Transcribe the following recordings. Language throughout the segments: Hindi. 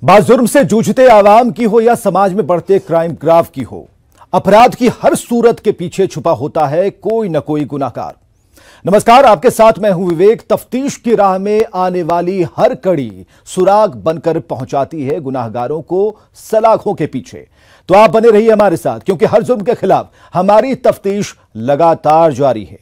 बात जुर्म से जूझते आवाम की हो या समाज में बढ़ते क्राइम ग्राफ की हो, अपराध की हर सूरत के पीछे छुपा होता है कोई न कोई गुनाहगार। नमस्कार, आपके साथ मैं हूं विवेक। तफ्तीश की राह में आने वाली हर कड़ी सुराग बनकर पहुंचाती है गुनाहगारों को सलाखों के पीछे। तो आप बने रहिए हमारे साथ, क्योंकि हर जुर्म के खिलाफ हमारी तफ्तीश लगातार जारी है।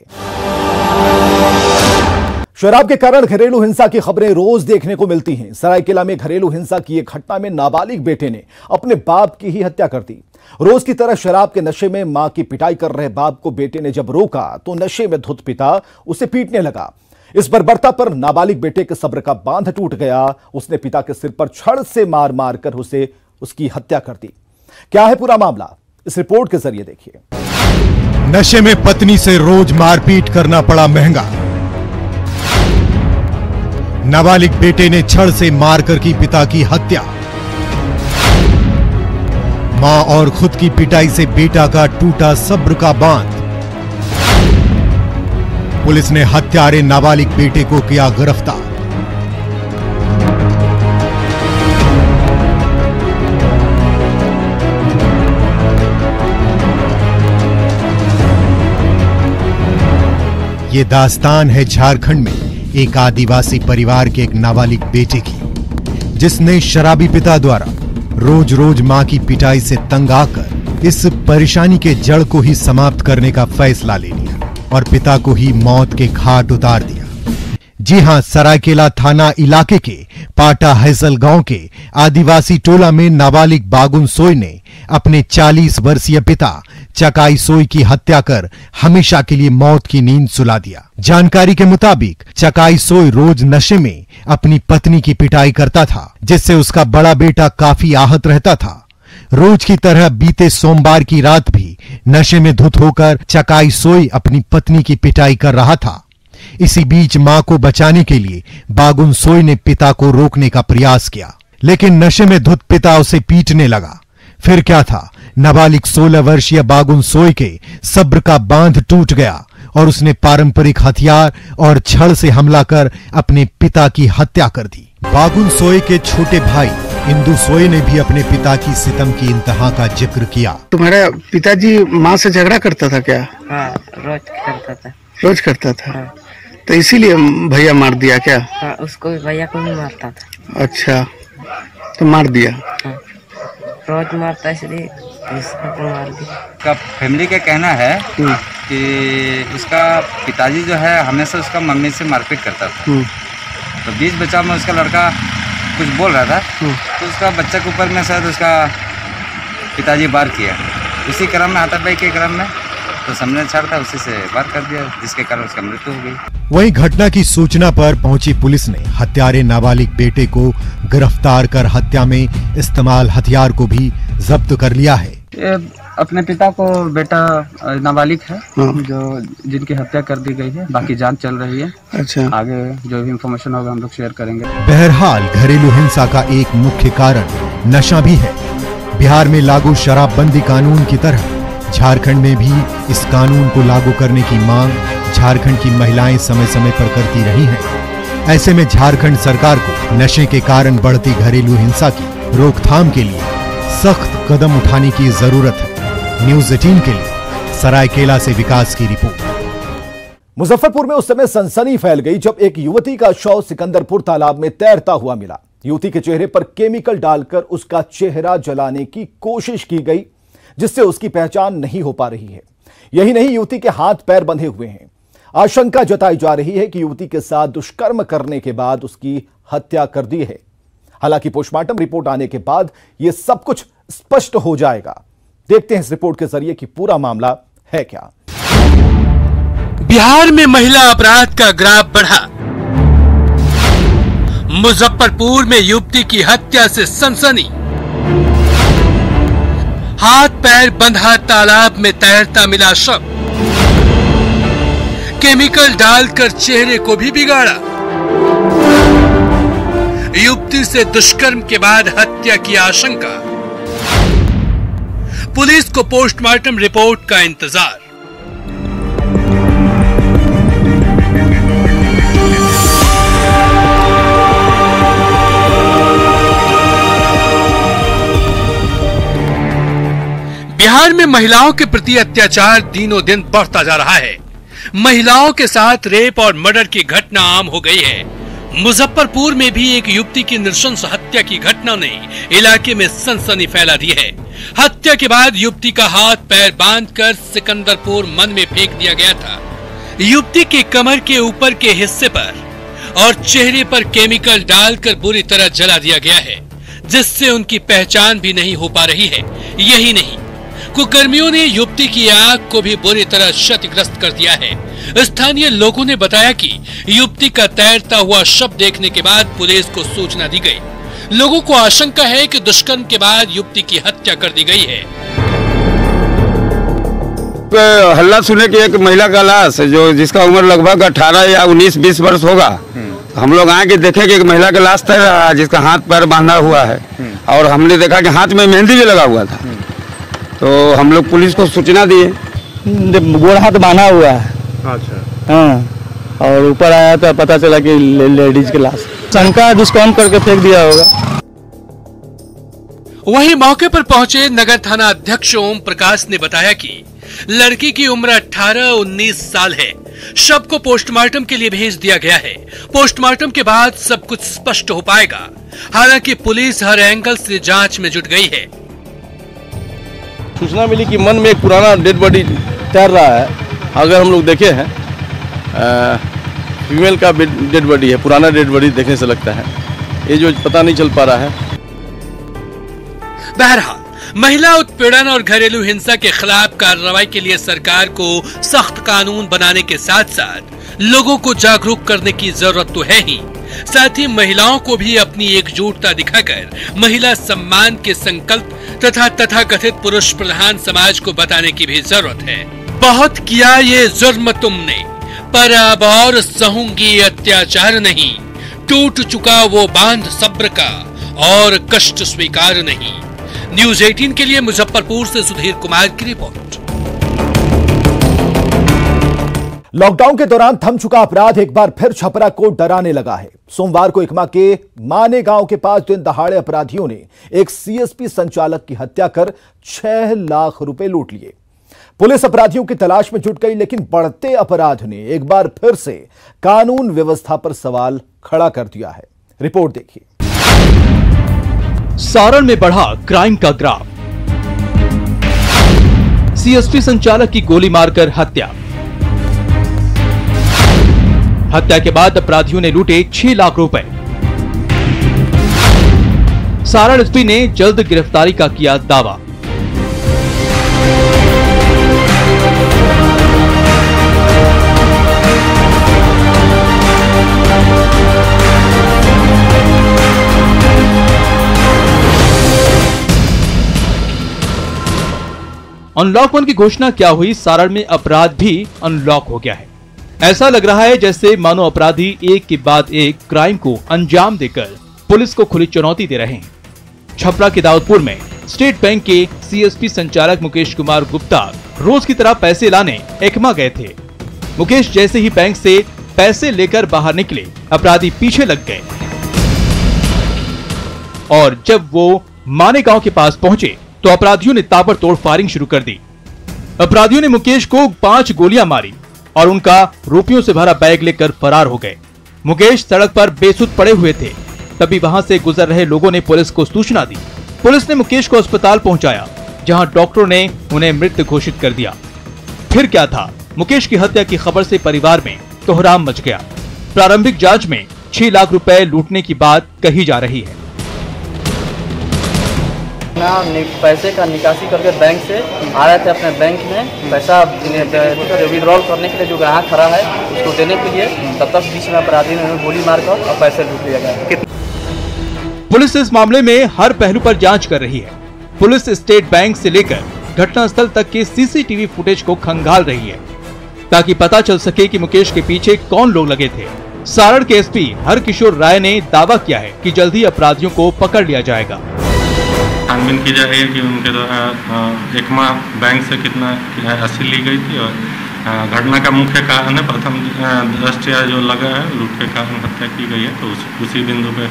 शराब के कारण घरेलू हिंसा की खबरें रोज देखने को मिलती हैं। सरायकेला में घरेलू हिंसा की एक घटना में नाबालिग बेटे ने अपने बाप की ही हत्या कर दी। रोज की तरह शराब के नशे में मां की पिटाई कर रहे बाप को बेटे ने जब रोका तो नशे में धुत पिता उसे पीटने लगा। इस बर्बरता पर नाबालिग बेटे के सब्र का बांध टूट गया। उसने पिता के सिर पर छड़ से मार मार कर उसकी हत्या कर दी। क्या है पूरा मामला, इस रिपोर्ट के जरिए देखिए। नशे में पत्नी से रोज मारपीट करना पड़ा महंगा। नाबालिग बेटे ने छड़ से मारकर की पिता की हत्या। मां और खुद की पिटाई से बेटा का टूटा सब्र का बांध। पुलिस ने हत्यारे नाबालिग बेटे को किया गिरफ्तार। ये दास्तान है झारखंड में एक आदिवासी परिवार के एक नाबालिग बेटे की, जिसने शराबी पिता द्वारा रोज रोज मां की पिटाई से तंग आकर इस परेशानी के जड़ को ही समाप्त करने का फैसला ले लिया और पिता को ही मौत के घाट उतार दिया। जी हां, सरायकेला थाना इलाके के पाटा हैसल गांव के आदिवासी टोला में नाबालिग बागुन सोय ने अपने 40 वर्षीय पिता चकाई सोय की हत्या कर हमेशा के लिए मौत की नींद सुला दिया। जानकारी के मुताबिक चकाई सोय रोज नशे में अपनी पत्नी की पिटाई करता था, जिससे उसका बड़ा बेटा काफी आहत रहता था। रोज की तरह बीते सोमवार की रात भी नशे में धुत होकर चकाई सोय अपनी पत्नी की पिटाई कर रहा था। इसी बीच मां को बचाने के लिए बागुन सोय ने पिता को रोकने का प्रयास किया, लेकिन नशे में धुत पिता उसे पीटने लगा। फिर क्या था, नाबालिग 16 वर्षीय बागुन सोय के सब्र का बांध टूट गया और उसने पारंपरिक हथियार और छड़ से हमला कर अपने पिता की हत्या कर दी। बागुन सोय के छोटे भाई इंदु सोय ने भी अपने पिता की सितम की इंतहा का जिक्र किया। तुम्हारा पिताजी माँ से झगड़ा करता था क्या? हाँ, रोज करता था। रोज करता था? हाँ। तो इसीलिए भैया मार दिया क्या? हाँ, उसको भी भैया को भी मारता था। अच्छा, तो मार दिया। हाँ, रोज मारता इसलिए उसको मार दिया। का फैमिली का कहना है कि उसका पिताजी जो है हमेशा उसका मम्मी से मारपीट करता था। तो बीच बचाव में उसका लड़का कुछ बोल रहा था, तो उसका बच्चे के ऊपर में शायद उसका पिताजी वार किया। उसी क्रम में हाथापाई के क्रम में तो सामने छड़ था, उसी से वार कर दिया, जिसके कारण उसका मृत्यु हो गई। वहीं घटना की सूचना पर पहुंची पुलिस ने हत्यारे नाबालिग बेटे को गिरफ्तार कर हत्या में इस्तेमाल हथियार को भी जब्त कर लिया है। अपने पिता को बेटा नाबालिग है जो जिनकी हत्या कर दी गई है। बाकी जांच चल रही है। अच्छा, आगे जो भी इंफॉर्मेशन होगा हम लोग शेयर करेंगे। बहरहाल घरेलू हिंसा का एक मुख्य कारण नशा भी है। बिहार में लागू शराबबंदी कानून की तरह झारखंड में भी इस कानून को लागू करने की मांग झारखंड की महिलाएं समय समय पर करती रही हैं। ऐसे में झारखंड सरकार को नशे के कारण बढ़ती घरेलू हिंसा की रोकथाम के लिए सख्त कदम उठाने की जरूरत है। न्यूज़ 18 के लिए सरायकेला से विकास की रिपोर्ट। मुजफ्फरपुर में उस समय सनसनी फैल गई जब एक युवती का शव सिकंदरपुर तालाब में तैरता हुआ मिला। युवती के चेहरे पर केमिकल डालकर उसका चेहरा जलाने की कोशिश की गई, जिससे उसकी पहचान नहीं हो पा रही है। यही नहीं, युवती के हाथ पैर बंधे हुए हैं। आशंका जताई जा रही है कि युवती के साथ दुष्कर्म करने के बाद उसकी हत्या कर दी है। हालांकि पोस्टमार्टम रिपोर्ट आने के बाद यह सब कुछ स्पष्ट हो जाएगा। देखते हैं इस रिपोर्ट के जरिए कि पूरा मामला है क्या। बिहार में महिला अपराध का ग्राफ बढ़ा। मुजफ्फरपुर में युवती की हत्या से सनसनी। हाथ पैर बंधा तालाब में तैरता मिला शव। केमिकल डालकर चेहरे को भी बिगाड़ा। युवती से दुष्कर्म के बाद हत्या की आशंका। पुलिस को पोस्टमार्टम रिपोर्ट का इंतजार। बिहार में महिलाओं के प्रति अत्याचार दिनों दिन बढ़ता जा रहा है। महिलाओं के साथ रेप और मर्डर की घटना आम हो गई है। मुजफ्फरपुर में भी एक युवती की नृशंस हत्या की घटना ने इलाके में सनसनी फैला दी है। हत्या के बाद युवती का हाथ पैर बांधकर सिकंदरपुर मन में फेंक दिया गया था। युवती के कमर के ऊपर के हिस्से पर और चेहरे पर केमिकल डालकर बुरी तरह जला दिया गया है, जिससे उनकी पहचान भी नहीं हो पा रही है। यही नहीं, कुकर्मियों ने युवती की आंख को भी बुरी तरह क्षतिग्रस्त कर दिया है। स्थानीय लोगों ने बताया कि युवती का तैरता हुआ शव देखने के बाद पुलिस को सूचना दी गई। लोगों को आशंका है कि दुष्कर्म के बाद युवती की हत्या कर दी गई है। हल्ला सुने कि एक महिला का लाश जो जिसका उम्र लगभग 18 या 19-20 वर्ष होगा, हम लोग आए कि देखे कि एक महिला का लाश तैर रहा है जिसका हाथ पैर बांधा हुआ है, और हमने देखा कि हाथ में मेहंदी भी लगा हुआ था। तो हम लोग पुलिस को सूचना दिए। गोड़ हाथ बांधा हुआ है। अच्छा। हाँ, और ऊपर आया तो पता चला कि लेडीज की लाश। शंका दुष्कर्म करके फेंक दिया होगा। वहीं मौके पर पहुंचे नगर थाना अध्यक्ष ओम प्रकाश ने बताया कि लड़की की उम्र 18-19 साल है। शव को पोस्टमार्टम के लिए भेज दिया गया है। पोस्टमार्टम के बाद सब कुछ स्पष्ट हो पाएगा। हालांकि पुलिस हर एंगल से जांच में जुट गई है। सूचना मिली कि मन में एक पुराना डेड बॉडी तैर रहा है। अगर हम लोग देखे हैं, फीमेल का डेड बॉडी है। पुराना डेड बॉडी देखने से लगता है, ये जो पता नहीं चल पा रहा है। बहरहाल, महिला उत्पीड़न और घरेलू हिंसा के खिलाफ कार्रवाई के लिए सरकार को सख्त कानून बनाने के साथ साथ लोगों को जागरूक करने की जरूरत तो है ही, साथ ही महिलाओं को भी अपनी एकजुटता दिखाकर महिला सम्मान के संकल्प तथा तथाकथित पुरुष प्रधान समाज को बताने की भी जरूरत है। बहुत किया ये जुर्म तुमने, पर अब और सहूंगी अत्याचार नहीं। टूट चुका वो बांध सब्र का, और कष्ट स्वीकार नहीं। न्यूज़ 18 के लिए मुजफ्फरपुर से सुधीर कुमार की रिपोर्ट। लॉकडाउन के दौरान थम चुका अपराध एक बार फिर छपरा को डराने लगा है। सोमवार को एकमा के माने गांव के पास दिन दहाड़े अपराधियों ने एक सीएसपी संचालक की हत्या कर 6 लाख रुपए लूट लिए। पुलिस अपराधियों की तलाश में जुट गई, लेकिन बढ़ते अपराध ने एक बार फिर से कानून व्यवस्था पर सवाल खड़ा कर दिया है। रिपोर्ट देखिए। सारण में बढ़ा क्राइम का ग्राफ। सीएसपी संचालक की गोली मारकर हत्या। हत्या के बाद अपराधियों ने लूटे 6 लाख रुपए। सारण एसपी ने जल्द गिरफ्तारी का किया दावा। अनलॉक 1 की घोषणा क्या हुई, सारण में अपराध भी अनलॉक हो गया है। ऐसा लग रहा है जैसे मानो अपराधी एक के बाद एक क्राइम को अंजाम देकर पुलिस को खुली चुनौती दे रहे हैं। छपरा के दाऊदपुर में स्टेट बैंक के सीएसपी संचालक मुकेश कुमार गुप्ता रोज की तरह पैसे लाने एकमा गए थे। मुकेश जैसे ही बैंक से पैसे लेकर बाहर निकले, अपराधी पीछे लग गए और जब वो माने गांव के पास पहुंचे तो अपराधियों ने ताबड़तोड़ फायरिंग शुरू कर दी। अपराधियों ने मुकेश को 5 गोलियां मारी और उनका रुपयों से भरा बैग लेकर फरार हो गए। मुकेश सड़क पर बेसुध पड़े हुए थे, तभी वहां से गुजर रहे लोगों ने पुलिस को सूचना दी। पुलिस ने मुकेश को अस्पताल पहुंचाया, जहां डॉक्टरों ने उन्हें मृत घोषित कर दिया। फिर क्या था, मुकेश की हत्या की खबर से परिवार में कोहराम मच गया। प्रारंभिक जांच में 6 लाख रुपए लूटने की बात कही जा रही है। पैसे का निकासी करके बैंक से आ रहे थे, अपने बैंक में पैसा विड्रॉल करने के लिए जो ग्राहक खड़ा है उसको देने के लिए, तब तक बीच में अपराधी ने गोली मारकर और पैसे लूट लिया गया। पुलिस इस मामले में हर पहलू पर जांच कर रही है। पुलिस स्टेट बैंक से लेकर घटनास्थल तक के सीसीटीवी फुटेज को खंगाल रही है, ताकि पता चल सके कि मुकेश के पीछे कौन लोग लगे थे। सारण के एसपी हरकिशोर राय ने दावा किया है कि जल्द ही अपराधियों को पकड़ लिया जाएगा। छानबीन की जा रही है कि उनके द्वारा एकमा बैंक से कितना राशि ली गई थी, और घटना का मुख्य कारण है प्रथम दृष्टया जो लगा है लूट के कारण हत्या की गई है। तो उसी बिंदु पे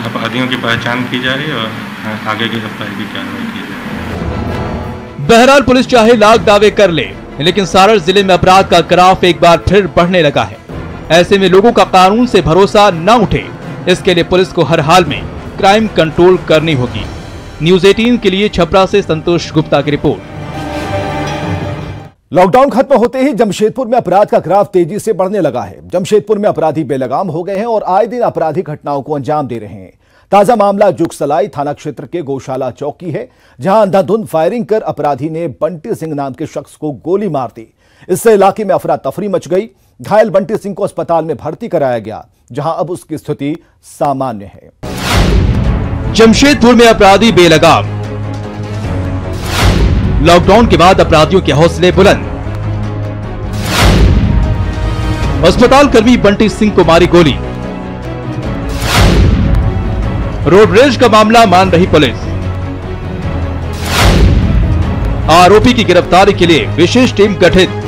अपराधियों की पहचान की जा रही है और आगे गिरफ्तारी की कार्रवाई की जा रही है। बहरहाल पुलिस चाहे लाख दावे कर ले, लेकिन सारण जिले में अपराध का ग्राफ एक बार फिर बढ़ने लगा है। ऐसे में लोगों का कानून से भरोसा न उठे, इसके लिए पुलिस को हर हाल में क्राइम कंट्रोल करनी होगी। न्यूज़ 18 के लिए छपरा से संतोष गुप्ता की रिपोर्ट। लॉकडाउन खत्म होते ही जमशेदपुर में अपराध का ग्राफ तेजी से बढ़ने लगा है। जमशेदपुर में अपराधी बेलगाम हो गए हैं और आए दिन आपराधिक घटनाओं को अंजाम दे रहे हैं। ताजा मामला जुगसलाई थाना क्षेत्र के गौशाला चौक की है, जहां अंधाधुंध फायरिंग कर अपराधी ने बंटी सिंह नाम के शख्स को गोली मार दी। इससे इलाके में अफरा तफरी मच गई। घायल बंटी सिंह को अस्पताल में भर्ती कराया गया, जहां अब उसकी स्थिति सामान्य है। जमशेदपुर में अपराधी बेलगाम। लॉकडाउन के बाद अपराधियों के हौसले बुलंद। अस्पताल कर्मी बंटी सिंह को मारी गोली। रोड रेज का मामला मान रही पुलिस। आरोपी की गिरफ्तारी के लिए विशेष टीम गठित।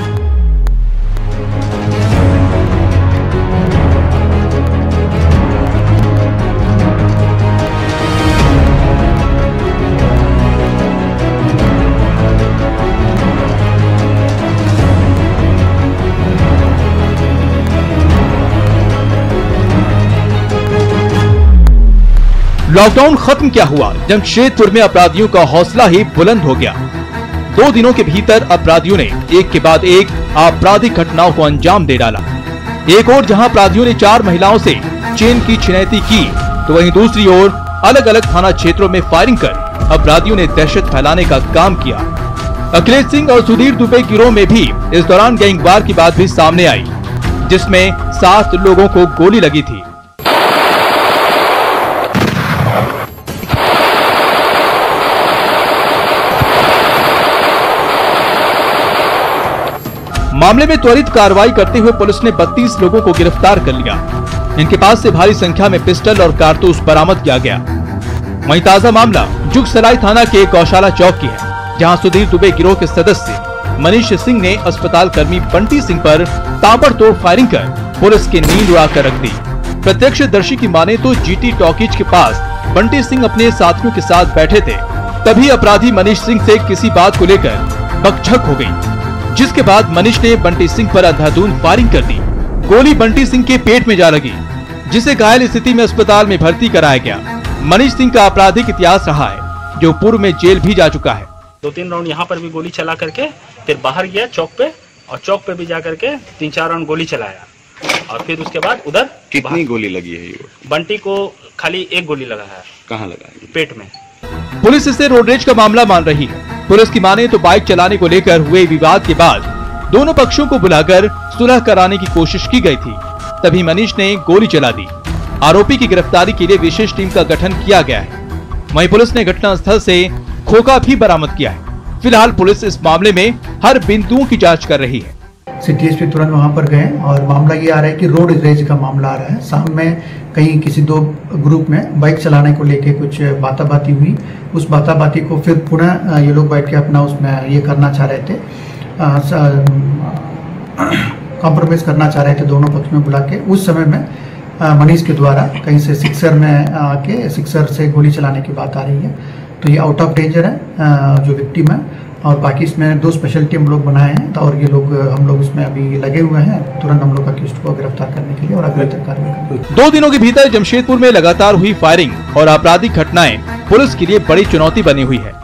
लॉकडाउन खत्म क्या हुआ, जमशेदपुर में अपराधियों का हौसला ही बुलंद हो गया। 2 दिनों के भीतर अपराधियों ने एक के बाद एक आपराधिक घटनाओं को अंजाम दे डाला। एक ओर जहां अपराधियों ने 4 महिलाओं से चेन की छिनैती की, तो वहीं दूसरी ओर अलग अलग थाना क्षेत्रों में फायरिंग कर अपराधियों ने दहशत फैलाने का काम किया। अखिलेश सिंह और सुधीर दुबे गिरोह में भी इस दौरान गैंगवार की बात भी सामने आई, जिसमें 7 लोगों को गोली लगी थी। मामले में त्वरित कार्रवाई करते हुए पुलिस ने 32 लोगों को गिरफ्तार कर लिया। इनके पास से भारी संख्या में पिस्टल और कारतूस बरामद किया गया। वहीं ताजा मामला जुगसलाई थाना के गौशाला चौक की है, जहां सुधीर दुबे गिरोह के सदस्य मनीष सिंह ने अस्पताल कर्मी बंटी सिंह पर ताबड़तोड़ फायरिंग कर पुलिस की नींद उड़ाकर रख दी। प्रत्यक्षदर्शी की माने तो जीटी टॉकीज के पास बंटी सिंह अपने साथियों के साथ बैठे थे, तभी अपराधी मनीष सिंह से किसी बात को लेकर बकझक हो गई, जिसके बाद मनीष ने बंटी सिंह पर अंधाधुंध फायरिंग कर दी। गोली बंटी सिंह के पेट में जा लगी, जिसे घायल स्थिति में अस्पताल में भर्ती कराया गया। मनीष सिंह का आपराधिक इतिहास रहा है, जो पूर्व में जेल भी जा चुका है। 2-3 राउंड यहाँ पर भी गोली चला करके फिर बाहर गया चौक पे, और चौक पे भी जा करके 3-4 राउंड गोली चलाया, और फिर उसके बाद उधर कितनी गोली लगी है? बंटी को खाली 1 गोली लगा है। कहाँ लगा? पेट में। पुलिस इसे रोडरेज का मामला मान रही है। पुलिस की माने तो बाइक चलाने को लेकर हुए विवाद के बाद दोनों पक्षों को बुलाकर सुलह कराने की कोशिश की गई थी, तभी मनीष ने गोली चला दी। आरोपी की गिरफ्तारी के लिए विशेष टीम का गठन किया गया है। वहीं पुलिस ने घटनास्थल से खोखा भी बरामद किया है। फिलहाल पुलिस इस मामले में हर बिंदुओं की जाँच कर रही है। सिटी एसपी तुरंत वहाँ पर गए और मामला ये आ रहा है कि रोड रेज का मामला आ रहा है। शाम में कहीं किसी 2 ग्रुप में बाइक चलाने को लेके कुछ बाताबाती हुई। उस बाताबाती को फिर पुनः ये लोग बैठ के अपना उसमें ये करना चाह रहे थे, कॉम्प्रोमाइज करना चाह रहे थे दोनों पक्ष में बुला के। उस समय में मनीष के द्वारा कहीं से सिक्सर में आके सिक्सर से गोली चलाने की बात आ रही है। तो ये आउट ऑफ डेंजर है जो विक्टिम है, और बाकी इसमें 2 स्पेशल टीम लोग बनाए हैं, और ये लोग हम लोग इसमें अभी लगे हुए हैं तुरंत हम लोग अक्यूज्ड को गिरफ्तार करने के लिए और अगले तक कार्रवाई करने के लिए। 2 दिनों के भीतर जमशेदपुर में लगातार हुई फायरिंग और आपराधिक घटनाएं पुलिस के लिए बड़ी चुनौती बनी हुई है।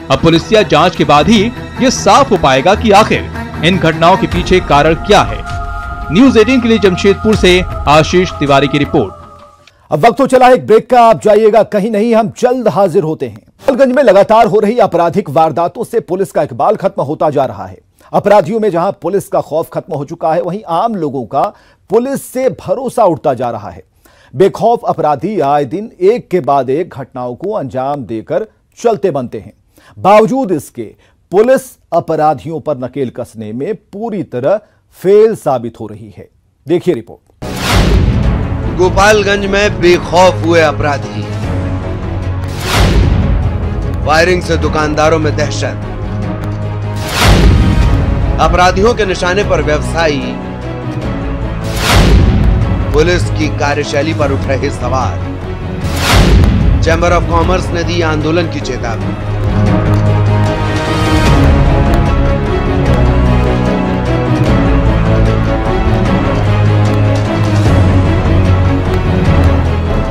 अब पुलिसिया जांच के बाद ही ये साफ हो पाएगा कि आखिर इन घटनाओं के पीछे कारण क्या है। न्यूज़ 18 के लिए जमशेदपुर से आशीष तिवारी की रिपोर्ट। अब वक्त तो चला है एक ब्रेक का, आप जाइएगा कहीं नहीं, हम जल्द हाजिर होते हैं। गोपालगंज में लगातार हो रही आपराधिक वारदातों से पुलिस का इकबाल खत्म होता जा रहा है। अपराधियों में जहां पुलिस का खौफ खत्म हो चुका है, वहीं आम लोगों का पुलिस से भरोसा उठता जा रहा है। बेखौफ अपराधी आए दिन एक के बाद एक घटनाओं को अंजाम देकर चलते बनते हैं। बावजूद इसके पुलिस अपराधियों पर नकेल कसने में पूरी तरह फेल साबित हो रही है। देखिए रिपोर्ट। गोपालगंज में बेखौफ हुए अपराधी। फायरिंग से दुकानदारों में दहशत। अपराधियों के निशाने पर व्यवसायी। पुलिस की कार्यशैली पर उठ रहे सवाल। चैंबर ऑफ कॉमर्स ने दी आंदोलन की चेतावनी।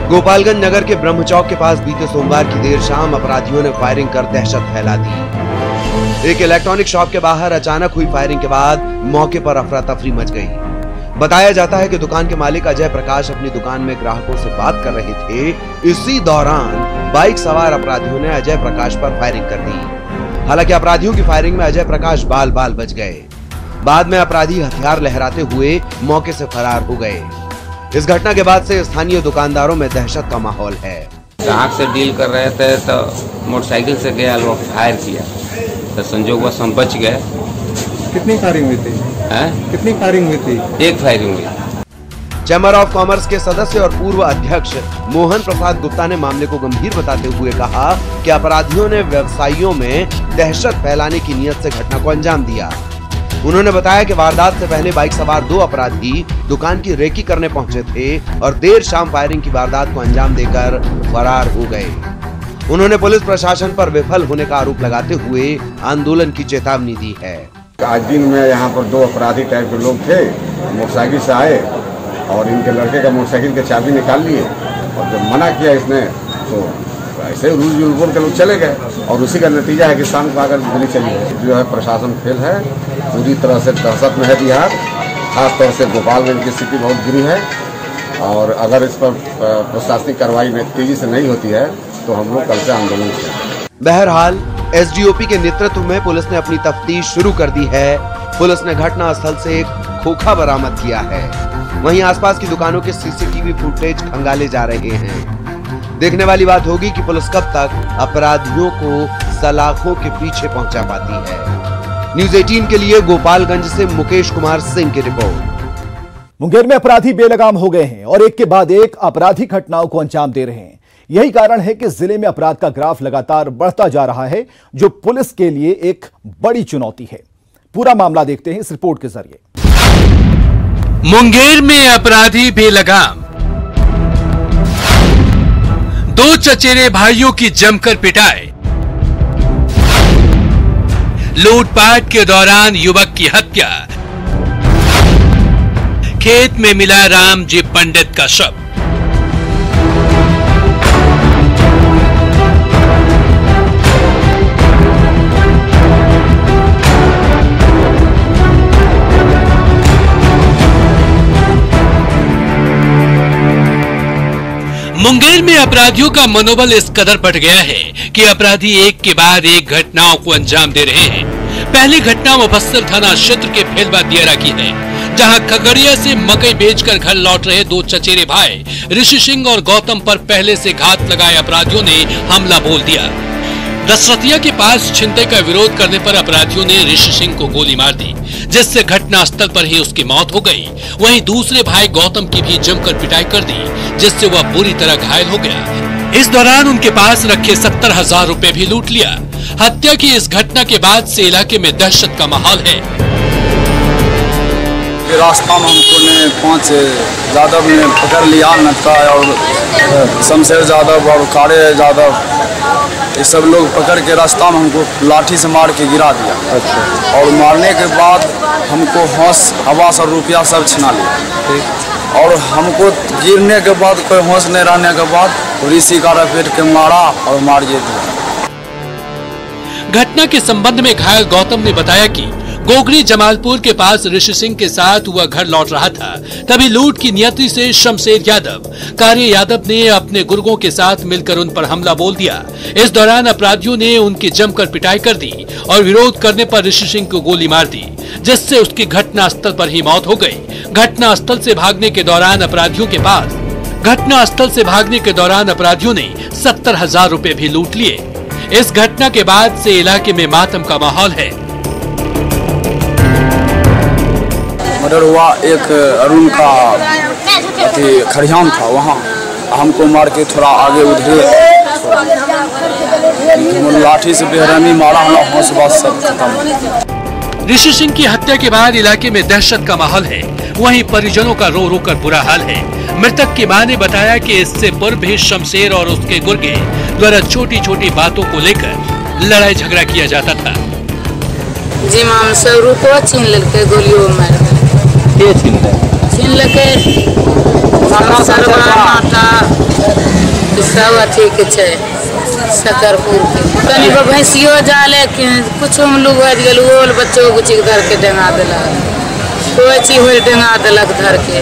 गोपालगंज नगर के ब्रह्म चौक के पास बीते सोमवार की देर शाम अपराधियों ने फायरिंग कर दहशत फैला दी। एक इलेक्ट्रॉनिक शॉप के बाहर अचानक हुई फायरिंग के बाद मौके पर अफरा तफरी मच गई। बताया जाता है कि दुकान के मालिक अजय प्रकाश अपनी दुकान में ग्राहकों से बात कर रहे थे। इसी दौरान बाइक सवार अपराधियों ने अजय प्रकाश पर फायरिंग कर दी। हालांकि अपराधियों की फायरिंग में अजय प्रकाश बाल बाल बच गए। बाद में अपराधी हथियार लहराते हुए मौके से फरार हो गए। इस घटना के बाद से स्थानीय दुकानदारों में दहशत का माहौल है। ग्राहक से डील कर रहे थे तो मोटरसाइकिल से गया, लोग फायर किया तो संजोगवश हम बच गए। कितनी फायरिंग हुई थी? कितनी फायरिंग हुई थी? एक फायरिंग हुई। चैंबर ऑफ कॉमर्स के सदस्य और पूर्व अध्यक्ष मोहन प्रसाद गुप्ता ने मामले को गंभीर बताते हुए कहा कि अपराधियों ने व्यवसायियों में दहशत फैलाने की नीयत से घटना को अंजाम दिया। उन्होंने बताया कि वारदात से पहले बाइक सवार 2 अपराधी दुकान की रेकी करने पहुंचे थे और देर शाम फायरिंग की वारदात को अंजाम देकर फरार हो गए। उन्होंने पुलिस प्रशासन पर विफल होने का आरोप लगाते हुए आंदोलन की चेतावनी दी है। आज दिन में यहाँ पर 2 अपराधी टाइप के लोग थे, मोटरसाइकिल से आए और इनके लड़के का मोटरसाइकिल के चाबी निकाल लिए और जब मना किया इसने तो ऐसे रूल बोल के लोग चले गए और उसी का नतीजा है कि शाम को आकर गोली चली है। जो है प्रशासन फेल है, पूरी तरह से दहशत में है बिहार। खासतौर से गोपालगंज की स्थिति बहुत बुरी है और अगर इस पर प्रशासनिक कार्रवाई में तेजी से नहीं होती है तो हम लोग कल से आंदोलन करेंगे। बहरहाल एसडीओपी के नेतृत्व में पुलिस ने अपनी तफ्तीश शुरू कर दी है। पुलिस ने घटना स्थल से एक खोखा बरामद किया है। वहीं आसपास की दुकानों के सीसीटीवी फुटेज खंगाले जा रहे हैं। देखने वाली बात होगी कि पुलिस कब तक अपराधियों को सलाखों के पीछे पहुंचा पाती है। न्यूज़ 18 के लिए गोपालगंज से मुकेश कुमार सिंह की रिपोर्ट। मुंगेर में अपराधी बेलगाम हो गए हैं और एक के बाद एक आपराधिक घटनाओं को अंजाम दे रहे हैं। यही कारण है कि जिले में अपराध का ग्राफ लगातार बढ़ता जा रहा है, जो पुलिस के लिए एक बड़ी चुनौती है। पूरा मामला देखते हैं इस रिपोर्ट के जरिए। मुंगेर में अपराधी बेलगाम। 2 चचेरे भाइयों की जमकर पिटाई। लूटपाट के दौरान युवक की हत्या। खेत में मिला रामजी पंडित का शव। मुंगेर में अपराधियों का मनोबल इस कदर बढ़ गया है कि अपराधी एक के बाद एक घटनाओं को अंजाम दे रहे हैं। पहली घटना मुफस्सिल थाना क्षेत्र के फेलवा दियारा की है, जहां खगड़िया से मकई बेचकर घर लौट रहे 2 चचेरे भाई ऋषि सिंह और गौतम पर पहले से घात लगाए अपराधियों ने हमला बोल दिया। दशरथिया के पास छिनतई का विरोध करने पर अपराधियों ने ऋषि सिंह को गोली मार दी, जिससे घटना स्थल पर ही उसकी मौत हो गई। वहीं दूसरे भाई गौतम की भी जमकर पिटाई कर दी, जिससे वह बुरी तरह घायल हो गया। इस दौरान उनके पास रखे 70,000 रुपए भी लूट लिया। हत्या की इस घटना के बाद से इलाके में दहशत का माहौल है। रास्ता में हमको ने 5 यादव ने पकड़ लिया, नक्का और शमशेर यादव और कारे यादव, ये सब लोग पकड़ के रास्ता में हमको लाठी से मार के गिरा दिया। अच्छा। और मारने के बाद हमको होश हवास और रुपया सब छिना लिया। और हमको गिरने के बाद कोई होश नहीं रहने के बाद ऋषि का लपेट के मारा और मार दिया। घटना के संबंध में घायल गौतम ने बताया कि गोगरी जमालपुर के पास ऋषि सिंह के साथ वह घर लौट रहा था, तभी लूट की नियति से शमशेर यादव, कार्य यादव ने अपने गुर्गों के साथ मिलकर उन पर हमला बोल दिया। इस दौरान अपराधियों ने उनकी जमकर पिटाई कर दी और विरोध करने पर ऋषि सिंह को गोली मार दी, जिससे उसकी घटना स्थल पर ही मौत हो गई। घटना स्थल से भागने के दौरान अपराधियों ने 70,000 रुपए भी लूट लिए। इस घटना के बाद से इलाके में मातम का माहौल है। मर्डर हुआ एक अरुण का अति खरिहान था वहाँ हमको मार के थोड़ा आगे उधरे लाठी से बेरहमी मारा, हमारा हौसला सब खत्म। ऋषि सिंह की हत्या के बाद इलाके में दहशत का माहौल है। वहीं परिजनों का रो रो कर बुरा हाल है। मृतक की मां ने बताया कि इससे पूर्व भी शमशेर और उसके गुर्गे द्वारा छोटी छोटी बातों को लेकर लड़ाई झगड़ा किया जाता था। जी माम 100 रुपया छीन लेके गोलियों मार के छीन लेके सब अथी के छे सकरपुर के कनी भैंसियो जाले कुछ हम लोग आज गेल ओल बच्चों को चिक धर के डेंगा देलक, कोई चीज हो डेंगा देलक धर के।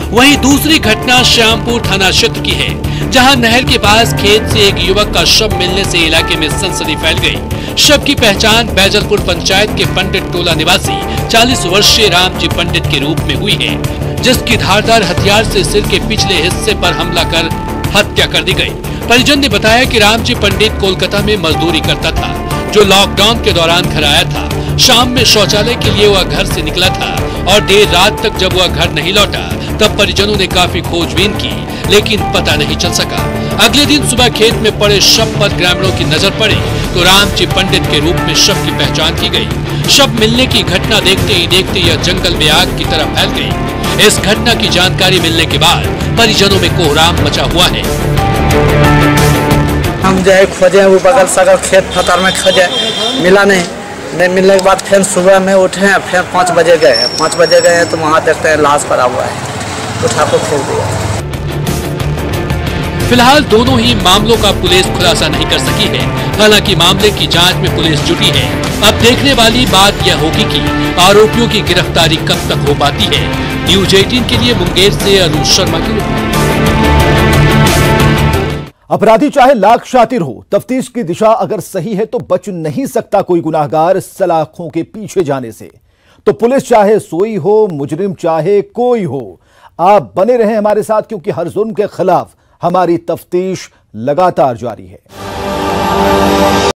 वहीं दूसरी घटना श्यामपुर थाना क्षेत्र की है, जहां नहर के पास खेत से एक युवक का शव मिलने से इलाके में सनसनी फैल गई। शव की पहचान बैजलपुर पंचायत के पंडित टोला निवासी 40 वर्षीय रामजी पंडित के रूप में हुई है, जिसकी धारदार हथियार से सिर के पिछले हिस्से पर हमला कर हत्या कर दी गई। परिजन ने बताया कि रामजी पंडित कोलकाता में मजदूरी करता था, जो लॉकडाउन के दौरान घर आया था। शाम में शौचालय के लिए वह घर से निकला था और देर रात तक जब वह घर नहीं लौटा तब परिजनों ने काफी खोजबीन की, लेकिन पता नहीं चल सका। अगले दिन सुबह खेत में पड़े शव पर ग्रामीणों की नजर पड़ी तो रामजी पंडित के रूप में शव की पहचान की गई। शव मिलने की घटना देखते ही देखते यह जंगल में आग की तरह फैल गई। इस घटना की जानकारी मिलने के बाद परिजनों में कोहराम मचा हुआ है। हम जो है खोजे वो बगल सगल खेत फतार में खोजे, मिला नहीं मिलने के बाद फिर सुबह में उठे हैं, फिर 5 बजे गए 5 बजे गए तो वहाँ देखते हैं लाश पड़ा हुआ है, उठा को फेंक दिया। फिलहाल दोनों ही मामलों का पुलिस खुलासा नहीं कर सकी है। हालांकि मामले की जांच में पुलिस जुटी है। अब देखने वाली बात यह होगी कि आरोपियों की गिरफ्तारी कब तक हो पाती है। न्यूज 18 के लिए मुंगेर से अरुण शर्मा की रिपोर्ट। अपराधी चाहे लाख शातिर हो, तफ्तीश की दिशा अगर सही है तो बच नहीं सकता कोई गुनाहगार सलाखों के पीछे जाने से। तो पुलिस चाहे सोई हो, मुजरिम चाहे कोई हो, आप बने रहें हमारे साथ, क्योंकि हर जुल्म के खिलाफ हमारी तफ्तीश लगातार जारी है।